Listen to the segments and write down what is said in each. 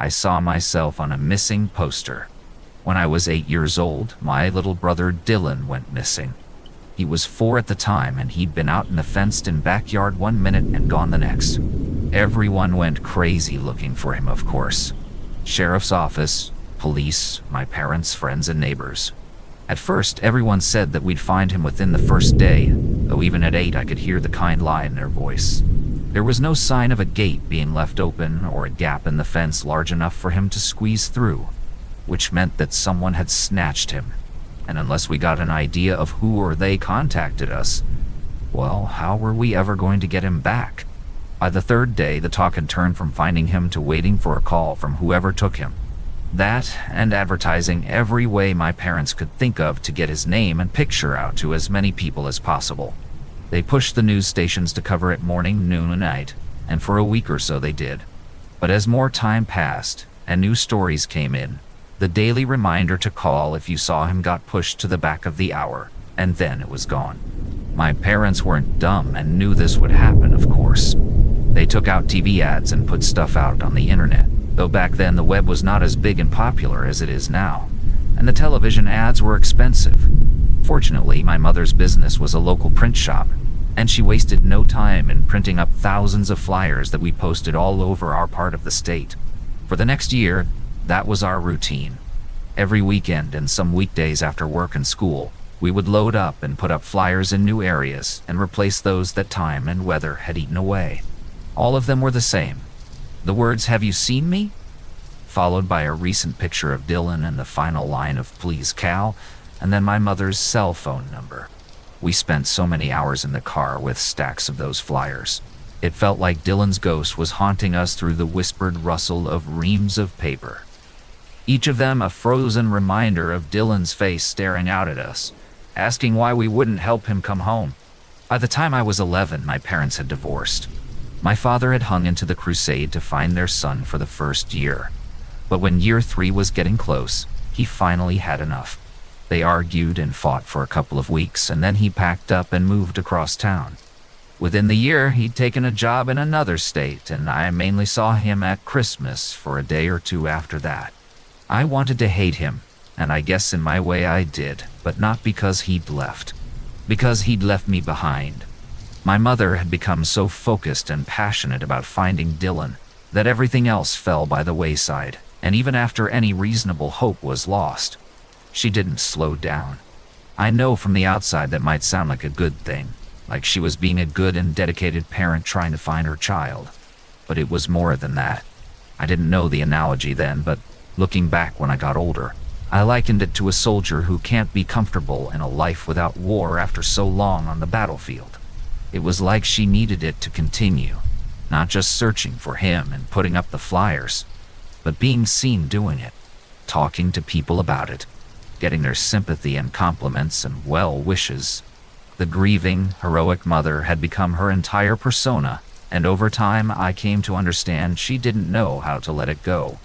I saw myself on a missing poster. When I was 8 years old, my little brother Dylan went missing. He was 4 at the time, and he'd been out in the fenced-in backyard 1 minute and gone the next. Everyone went crazy looking for him, of course. Sheriff's office, police, my parents, friends, and neighbors. At first, everyone said that we'd find him within the first day, though even at 8 I could hear the kind lie in their voice. There was no sign of a gate being left open or a gap in the fence large enough for him to squeeze through, which meant that someone had snatched him. And unless we got an idea of who or they contacted us, well, how were we ever going to get him back? By the third day, the talk had turned from finding him to waiting for a call from whoever took him. That, and advertising every way my parents could think of to get his name and picture out to as many people as possible. They pushed the news stations to cover it morning, noon, and night, and for a week or so they did. But as more time passed, and new stories came in, the daily reminder to call if you saw him got pushed to the back of the hour, and then it was gone. My parents weren't dumb and knew this would happen, of course. They took out TV ads and put stuff out on the internet, though back then the web was not as big and popular as it is now, and the television ads were expensive. Fortunately, my mother's business was a local print shop, and she wasted no time in printing up thousands of flyers that we posted all over our part of the state. For the next year, that was our routine. Every weekend and some weekdays after work and school, we would load up and put up flyers in new areas and replace those that time and weather had eaten away. All of them were the same. The words, "Have you seen me?" followed by a recent picture of Dylan and the final line of "Please, Cal," and then my mother's cell phone number. We spent so many hours in the car with stacks of those flyers. It felt like Dylan's ghost was haunting us through the whispered rustle of reams of paper. Each of them a frozen reminder of Dylan's face staring out at us, asking why we wouldn't help him come home. By the time I was 11, my parents had divorced. My father had hung into the crusade to find their son for the first year. But when year 3 was getting close, he finally had enough. They argued and fought for a couple of weeks, and then he packed up and moved across town. Within the year, he'd taken a job in another state, and I mainly saw him at Christmas for a day or two after that. I wanted to hate him, and I guess in my way I did, but not because he'd left. Because he'd left me behind. My mother had become so focused and passionate about finding Dylan that everything else fell by the wayside, and even after any reasonable hope was lost, she didn't slow down. I know from the outside that might sound like a good thing, like she was being a good and dedicated parent trying to find her child. But it was more than that. I didn't know the analogy then, but looking back when I got older, I likened it to a soldier who can't be comfortable in a life without war after so long on the battlefield. It was like she needed it to continue, not just searching for him and putting up the flyers, but being seen doing it, talking to people about it, getting their sympathy and compliments and well wishes. The grieving, heroic mother had become her entire persona, and over time I came to understand she didn't know how to let it go.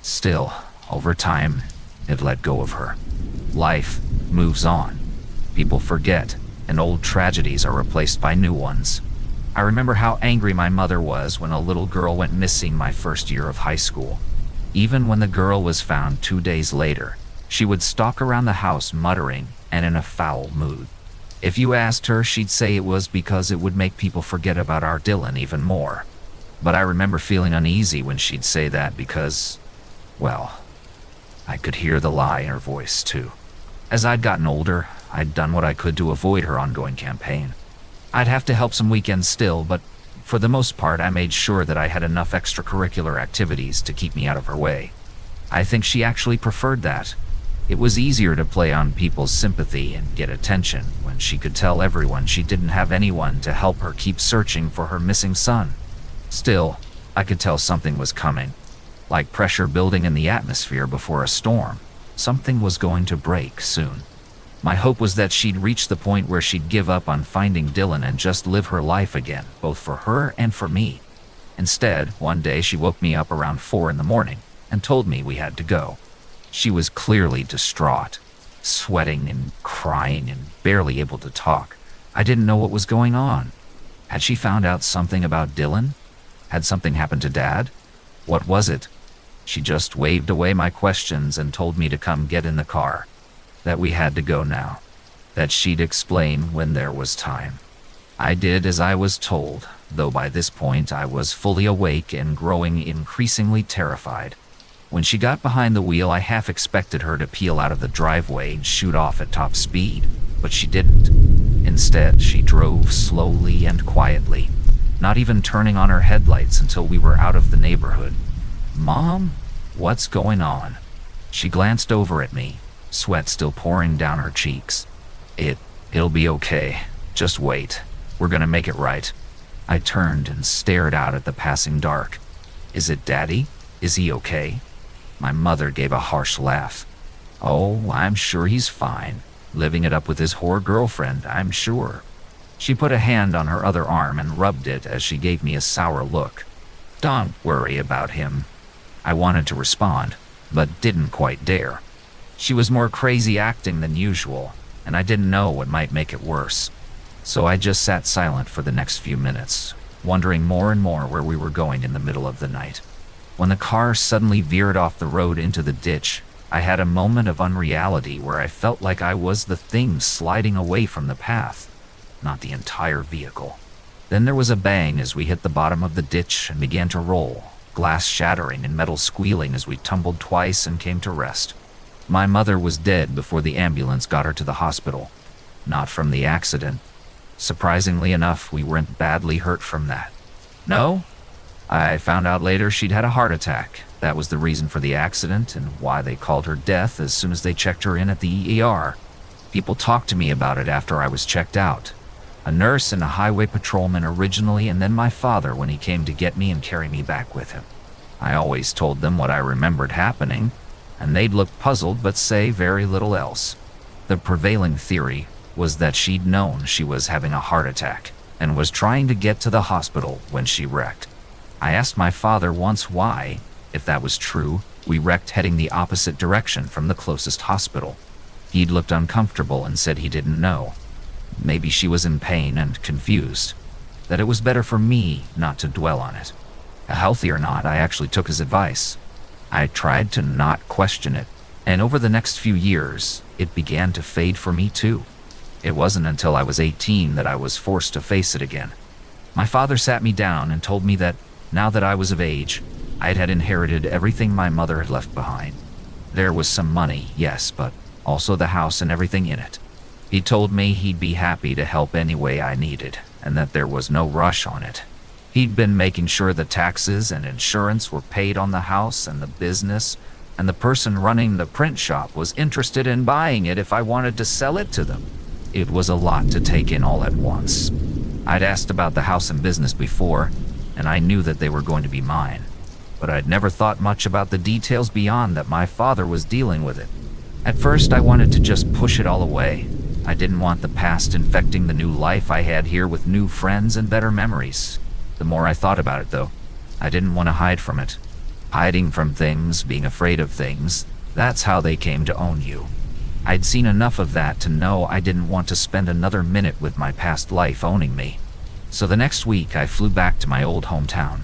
Still, over time, it let go of her. Life moves on. People forget, and old tragedies are replaced by new ones. I remember how angry my mother was when a little girl went missing my first year of high school. Even when the girl was found 2 days later, she would stalk around the house muttering and in a foul mood. If you asked her, she'd say it was because it would make people forget about our Dylan even more. But I remember feeling uneasy when she'd say that because, well, I could hear the lie in her voice too. As I'd gotten older, I'd done what I could to avoid her ongoing campaign. I'd have to help some weekends still, but for the most part I made sure that I had enough extracurricular activities to keep me out of her way. I think she actually preferred that. It was easier to play on people's sympathy and get attention when she could tell everyone she didn't have anyone to help her keep searching for her missing son. Still, I could tell something was coming. Like pressure building in the atmosphere before a storm. Something was going to break soon. My hope was that she'd reach the point where she'd give up on finding Dylan and just live her life again, both for her and for me. Instead, one day she woke me up around 4 in the morning and told me we had to go. She was clearly distraught, sweating and crying and barely able to talk. I didn't know what was going on. Had she found out something about Dylan? Had something happened to Dad? What was it? She just waved away my questions and told me to come get in the car, that we had to go now, that she'd explain when there was time. I did as I was told, though by this point I was fully awake and growing increasingly terrified. When she got behind the wheel, I half expected her to peel out of the driveway and shoot off at top speed, but she didn't. Instead, she drove slowly and quietly, not even turning on her headlights until we were out of the neighborhood. "Mom, what's going on?" She glanced over at me, sweat still pouring down her cheeks. It'll be okay. Just wait. We're gonna make it right." I turned and stared out at the passing dark. "Is it Daddy? Is he okay?" My mother gave a harsh laugh. "Oh, I'm sure he's fine. Living it up with his whore girlfriend, I'm sure." She put a hand on her other arm and rubbed it as she gave me a sour look. "Don't worry about him." I wanted to respond, but didn't quite dare. She was more crazy acting than usual, and I didn't know what might make it worse. So I just sat silent for the next few minutes, wondering more and more where we were going in the middle of the night. When the car suddenly veered off the road into the ditch, I had a moment of unreality where I felt like I was the thing sliding away from the path, not the entire vehicle. Then there was a bang as we hit the bottom of the ditch and began to roll, glass shattering and metal squealing as we tumbled twice and came to rest. My mother was dead before the ambulance got her to the hospital. Not from the accident. Surprisingly enough, we weren't badly hurt from that. No? I found out later she'd had a heart attack. That was the reason for the accident and why they called her death as soon as they checked her in at the ER. People talked to me about it after I was checked out. A nurse and a highway patrolman originally, and then my father when he came to get me and carry me back with him. I always told them what I remembered happening, and they'd look puzzled but say very little else. The prevailing theory was that she'd known she was having a heart attack and was trying to get to the hospital when she wrecked. I asked my father once why, if that was true, we wrecked heading the opposite direction from the closest hospital. He'd looked uncomfortable and said he didn't know. Maybe she was in pain and confused, that it was better for me not to dwell on it. Healthy or not, I actually took his advice. I tried to not question it, and over the next few years, it began to fade for me too. It wasn't until I was 18 that I was forced to face it again. My father sat me down and told me that, now that I was of age, I had inherited everything my mother had left behind. There was some money, yes, but also the house and everything in it. He told me he'd be happy to help any way I needed, and that there was no rush on it. He'd been making sure the taxes and insurance were paid on the house and the business, and the person running the print shop was interested in buying it if I wanted to sell it to them. It was a lot to take in all at once. I'd asked about the house and business before, and I knew that they were going to be mine. But I'd never thought much about the details beyond that my father was dealing with it. At first, I wanted to just push it all away. I didn't want the past infecting the new life I had here with new friends and better memories. The more I thought about it, though, I didn't want to hide from it. Hiding from things, being afraid of things, that's how they came to own you. I'd seen enough of that to know I didn't want to spend another minute with my past life owning me. So the next week, I flew back to my old hometown.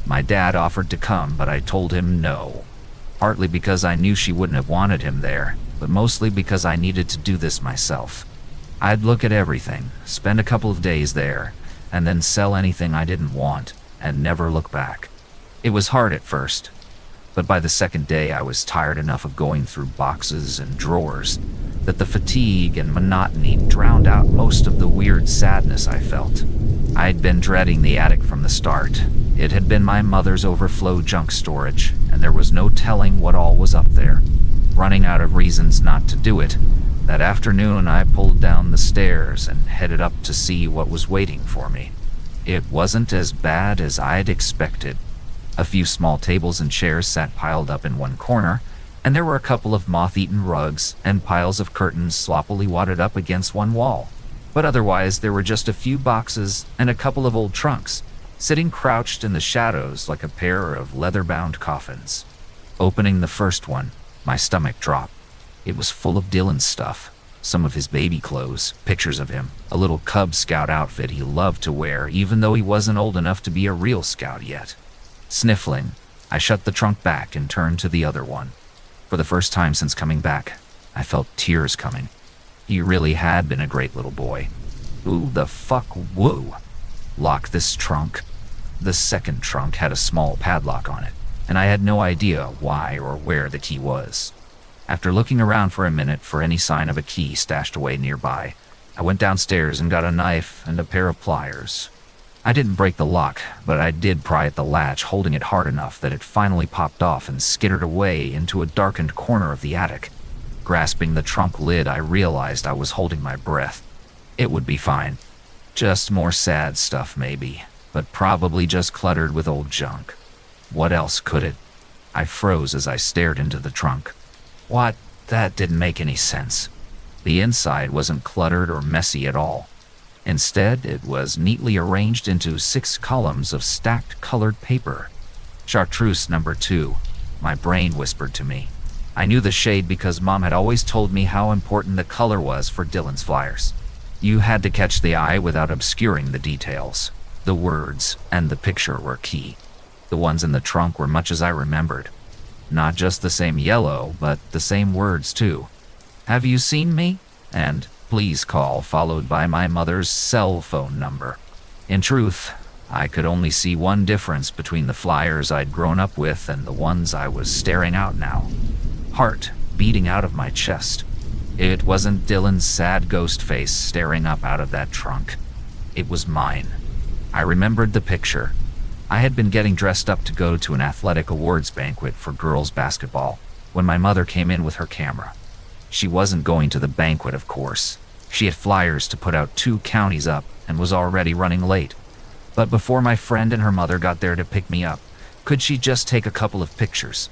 My dad offered to come, but I told him no. Partly because I knew she wouldn't have wanted him there, but mostly because I needed to do this myself. I'd look at everything, spend a couple of days there, and then sell anything I didn't want, and never look back. It was hard at first, but by the second day I was tired enough of going through boxes and drawers that the fatigue and monotony drowned out most of the weird sadness I felt. I'd been dreading the attic from the start. It had been my mother's overflow junk storage, and there was no telling what all was up there. Running out of reasons not to do it, that afternoon I pulled down the stairs and headed up to see what was waiting for me. It wasn't as bad as I'd expected. A few small tables and chairs sat piled up in one corner, and there were a couple of moth-eaten rugs and piles of curtains sloppily wadded up against one wall. But otherwise, there were just a few boxes and a couple of old trunks, sitting crouched in the shadows like a pair of leather-bound coffins. Opening the first one, my stomach dropped. It was full of Dylan's stuff, some of his baby clothes, pictures of him, a little Cub Scout outfit he loved to wear even though he wasn't old enough to be a real scout yet. Sniffling, I shut the trunk back and turned to the other one. For the first time since coming back, I felt tears coming. He really had been a great little boy. Who the fuck woo? Lock this trunk? The second trunk had a small padlock on it, and I had no idea why or where the key was. After looking around for a minute for any sign of a key stashed away nearby, I went downstairs and got a knife and a pair of pliers. I didn't break the lock, but I did pry at the latch, holding it hard enough that it finally popped off and skittered away into a darkened corner of the attic. Grasping the trunk lid, I realized I was holding my breath. It would be fine. Just more sad stuff maybe, but probably just cluttered with old junk. What else could it? I froze as I stared into the trunk. What? That didn't make any sense. The inside wasn't cluttered or messy at all. Instead, it was neatly arranged into 6 columns of stacked colored paper. Chartreuse number 2, my brain whispered to me. I knew the shade because Mom had always told me how important the color was for Dylan's flyers. You had to catch the eye without obscuring the details. The words and the picture were key. The ones in the trunk were much as I remembered. Not just the same yellow, but the same words too. Have you seen me? And please call, followed by my mother's cell phone number. In truth, I could only see one difference between the flyers I'd grown up with and the ones I was staring out now. Heart beating out of my chest. It wasn't Dylan's sad ghost face staring up out of that trunk. It was mine. I remembered the picture. I had been getting dressed up to go to an athletic awards banquet for girls' basketball when my mother came in with her camera. She wasn't going to the banquet, of course. She had flyers to put out 2 counties up and was already running late. But before my friend and her mother got there to pick me up, could she just take a couple of pictures?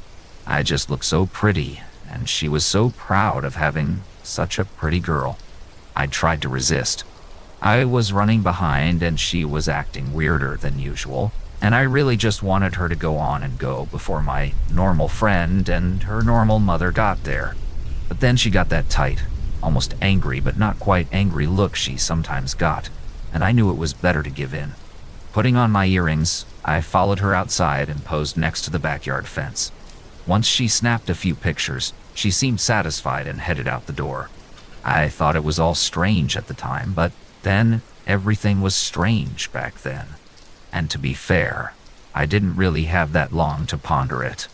I just looked so pretty, and she was so proud of having such a pretty girl. I tried to resist. I was running behind and she was acting weirder than usual, and I really just wanted her to go on and go before my normal friend and her normal mother got there. But then she got that tight, almost angry but not quite angry look she sometimes got, and I knew it was better to give in. Putting on my earrings, I followed her outside and posed next to the backyard fence. Once she snapped a few pictures, she seemed satisfied and headed out the door. I thought it was all strange at the time, but then everything was strange back then. And to be fair, I didn't really have that long to ponder it,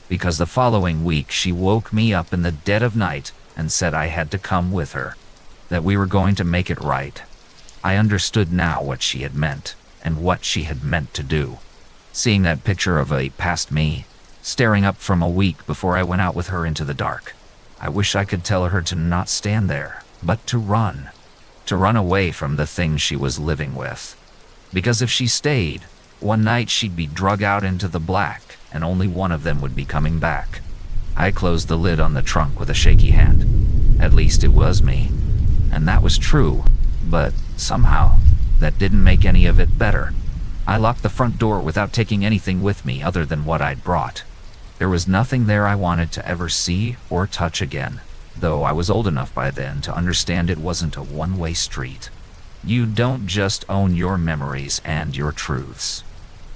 because the following week she woke me up in the dead of night and said I had to come with her, that we were going to make it right. I understood now what she had meant and what she had meant to do. Seeing that picture of a past me, staring up from a week before I went out with her into the dark, I wish I could tell her to not stand there, but to run away from the thing she was living with. Because if she stayed, one night she'd be drug out into the black, and only one of them would be coming back. I closed the lid on the trunk with a shaky hand. At least it was me. And that was true, but somehow, that didn't make any of it better. I locked the front door without taking anything with me other than what I'd brought. There was nothing there I wanted to ever see or touch again, though I was old enough by then to understand it wasn't a one-way street. You don't just own your memories and your truths.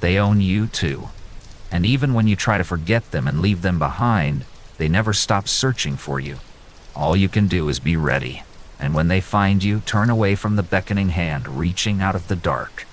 They own you too. And even when you try to forget them and leave them behind, they never stop searching for you. All you can do is be ready, and when they find you, turn away from the beckoning hand reaching out of the dark.